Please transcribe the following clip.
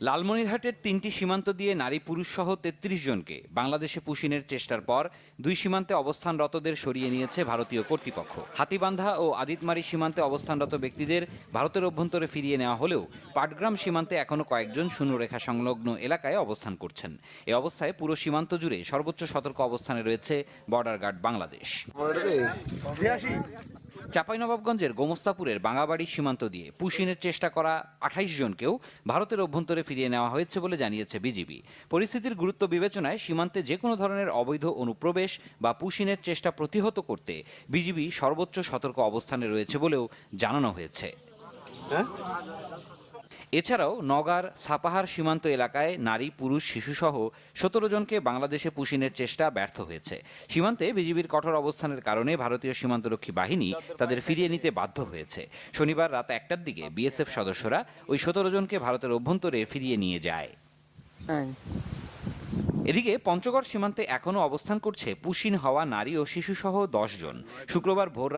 লালমনিরহাটের ৩টি সীমান্ত দিয়ে নারী পুরুষ সহ ৩৩ জনকে বাংলাদেশে পুশিনের চেষ্টার পর দুই সীমান্তে অবস্থানরতদের সরিয়ে নিয়েছে ভারতীয় কর্তৃপক্ষ। হাতীবান্ধা ও আদিতমারি সীমান্তে অবস্থানরত ব্যক্তিদের ভারতের অভ্যন্তরে ফিরিয়ে নেওয়া হলেও পাটগ্রাম সীমান্তে এখনও কয়েকজন শূন্যরেখা সংলগ্ন এলাকায় অবস্থান করছেন। এ অবস্থায় পুরো সীমান্ত জুড়ে সর্বোচ্চ সতর্ক অবস্থানে রয়েছে বর্ডার গার্ড বাংলাদেশ। চাঁপাইনবাবগঞ্জের গোমস্তাপুরের বাঙাবাড়ি সীমান্ত দিয়ে পুশিনের চেষ্টা করা ২৮ জনকেও ভারতের অভ্যন্তরে ফিরিয়ে নেওয়া হয়েছে বলে জানিয়েছে বিজিবি। পরিস্থিতির গুরুত্ব বিবেচনায় সীমান্তে যে কোনো ধরনের অবৈধ অনুপ্রবেশ বা পুশিনের চেষ্টা প্রতিহত করতে বিজিবি সর্বোচ্চ সতর্ক অবস্থানে রয়েছে বলেও জানানো হয়েছে। এছাড়াও নগার সাপাহার সীমান্ত এলাকায় নারী পুরুষ শিশুসহ ১৭ জনকে বাংলাদেশে পুশিনের চেষ্টা ব্যর্থ হয়েছে। সীমান্তে বিজিবির কঠোর অবস্থানের কারণে ভারতীয় সীমান্তরক্ষী বাহিনী তাদের ফিরিয়ে নিতে বাধ্য হয়েছে। শনিবার রাত ১টার দিকে বিএসএফ সদস্যরা ওই ১৭ জনকে ভারতের অভ্যন্তরে ফিরিয়ে নিয়ে যায়। এদিকে পঞ্চগড় সীমান্তে এখনও অবস্থান করছে পুশিন হওয়া নারী ও শিশুসহ ১০ জন। শুক্রবার ভোর